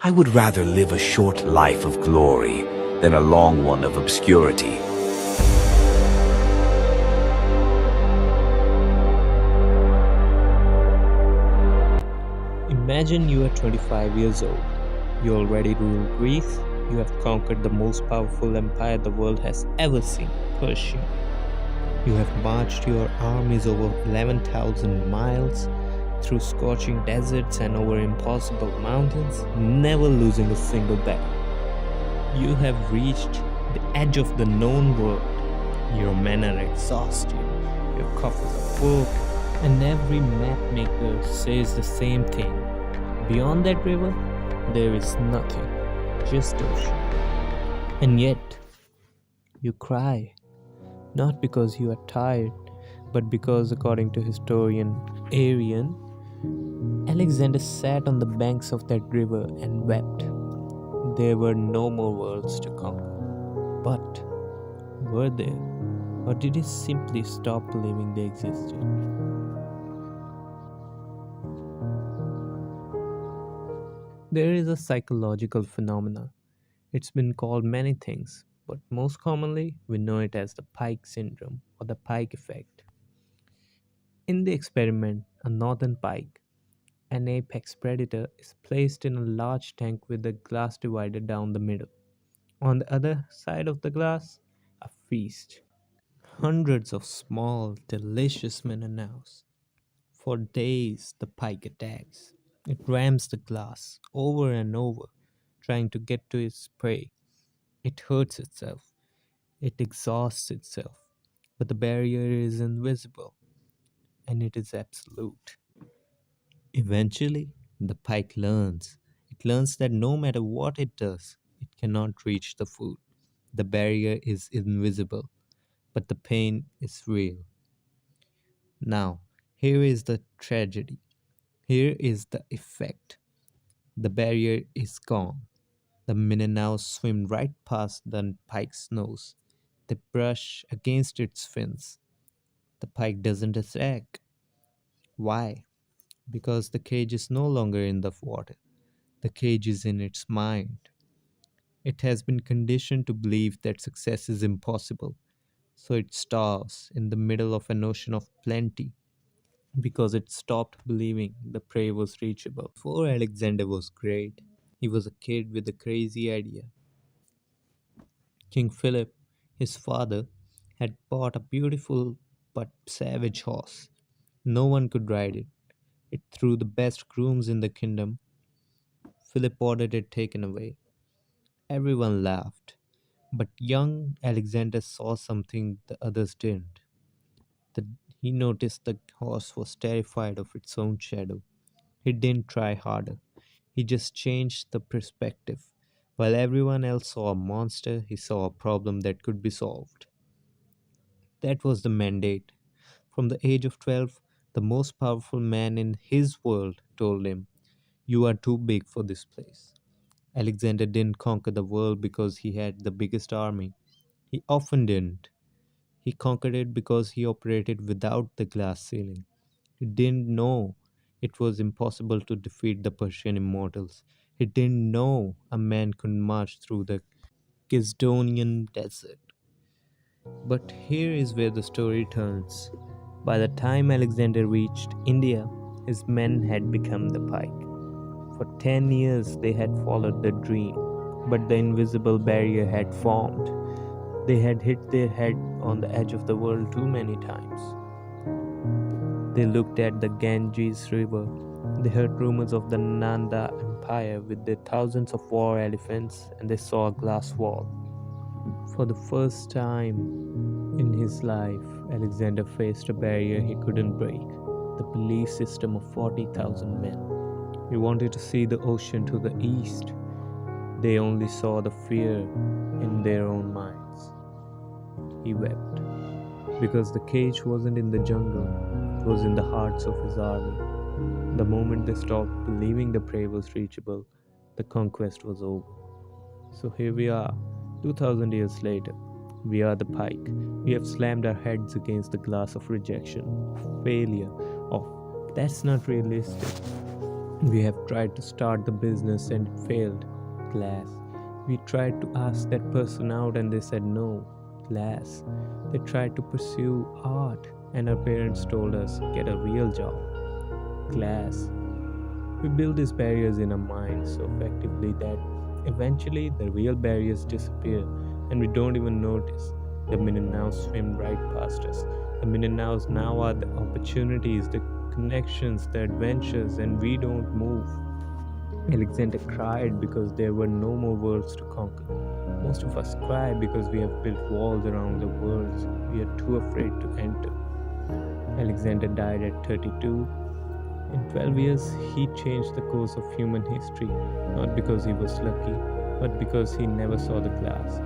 I would rather live a short life of glory than a long one of obscurity. Imagine you are 25 years old. You already rule Greece. You have conquered the most powerful empire the world has ever seen, Persia. You have marched your armies over 11,000 miles through scorching deserts and over impossible mountains, never losing a single battle. You have reached the edge of the known world. Your men are exhausted, your coffers are full, and every map maker says the same thing. Beyond that river, there is nothing, just ocean. And yet, you cry, not because you are tired, but because, according to historian Arian, Alexander sat on the banks of that river and wept. There were no more worlds to conquer. But were there? Or did he simply stop believing they existed? There is a psychological phenomena. It's been called many things, but most commonly we know it as the pike syndrome or the pike effect. In the experiment, a northern pike, an apex predator, is placed in a large tank with a glass divider down the middle. On the other side of the glass, a feast. Hundreds of small, delicious minnows. For days, the pike attacks. It rams the glass over and over, trying to get to its prey. It hurts itself. It exhausts itself. But the barrier is invisible, and it is absolute. Eventually, the pike learns. It learns that no matter what it does, it cannot reach the food. The barrier is invisible, but the pain is real. Now, here is the tragedy. Here is the effect. The barrier is gone. The minnows swim right past the pike's nose. They brush against its fins. The pike doesn't attack. Why? Because the cage is no longer in the water. The cage is in its mind. It has been conditioned to believe that success is impossible, so it starves in the middle of an ocean of plenty because it stopped believing the prey was reachable. Before Alexander was great, he was a kid with a crazy idea. King Philip, his father, had bought a beautiful but savage horse. No one could ride it. It threw the best grooms in the kingdom. Philip ordered it taken away. Everyone laughed. But young Alexander saw something the others didn't. The, he noticed the horse was terrified of its own shadow. He didn't try harder. He just changed the perspective. While everyone else saw a monster, he saw a problem that could be solved. That was the mandate. From the age of 12, the most powerful man in his world told him, "You are too big for this place." Alexander didn't conquer the world because he had the biggest army. He often didn't. He conquered it because he operated without the glass ceiling. He didn't know it was impossible to defeat the Persian immortals. He didn't know a man could march through the Kisdonian desert. But here is where the story turns. By the time Alexander reached India, his men had become the pike. For 10 years they had followed the dream, but the invisible barrier had formed. They had hit their head on the edge of the world too many times. They looked at the Ganges River. They heard rumors of the Nanda Empire with their thousands of war elephants, and they saw a glass wall. For the first time in his life, Alexander faced a barrier he couldn't break, the belief system of 40,000 men. He wanted to see the ocean to the east. They only saw the fear in their own minds. He wept because the cage wasn't in the jungle, it was in the hearts of his army. The moment they stopped believing the prey was reachable, the conquest was over. So here we are, 2000 years later. We are the pike. We have slammed our heads against the glass of rejection, of failure, of "that's not realistic." We have tried to start the business and it failed. Glass. We tried to ask that person out and they said no. Glass. They tried to pursue art and our parents told us get a real job. Glass. We build these barriers in our minds so effectively that eventually the real barriers disappear and we don't even notice. The minute now swim right past us. The minute nows now are the opportunities, the connections, the adventures, and we don't move. Alexander cried because there were no more worlds to conquer. Most of us cry because we have built walls around the worlds we are too afraid to enter. Alexander died at 32. In 12 years, he changed the course of human history, not because he was lucky, but because he never saw the glass.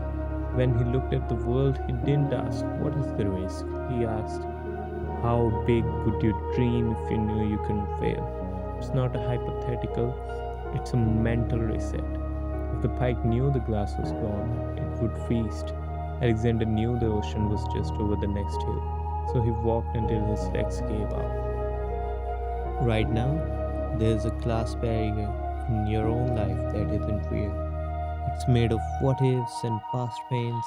When he looked at the world, he didn't ask, "What is the risk?" He asked, "How big would you dream if you knew you couldn't fail?" It's not a hypothetical, it's a mental reset. If the pike knew the glass was gone, it would feast. Alexander knew the ocean was just over the next hill, so he walked until his legs gave out. Right now, there's a class barrier in your own life that isn't real. It's made of what ifs and past pains.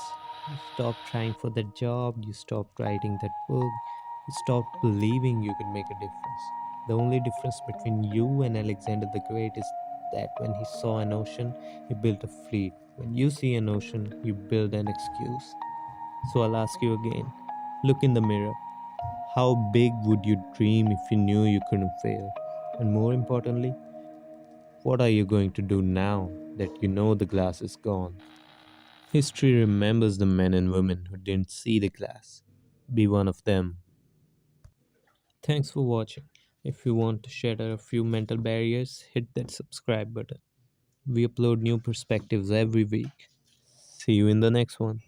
You stopped trying for that job, you stopped writing that book, you stopped believing you could make a difference. The only difference between you and Alexander the Great is that when he saw an ocean, he built a fleet. When you see an ocean, you build an excuse. So I'll ask you again, look in the mirror. How big would you dream if you knew you couldn't fail? And more importantly, what are you going to do now that you know the glass is gone? History remembers the men and women who didn't see the glass. Be one of them. Thanks for watching. If you want to shatter a few mental barriers, hit that subscribe button. We upload new perspectives every week. See you in the next one.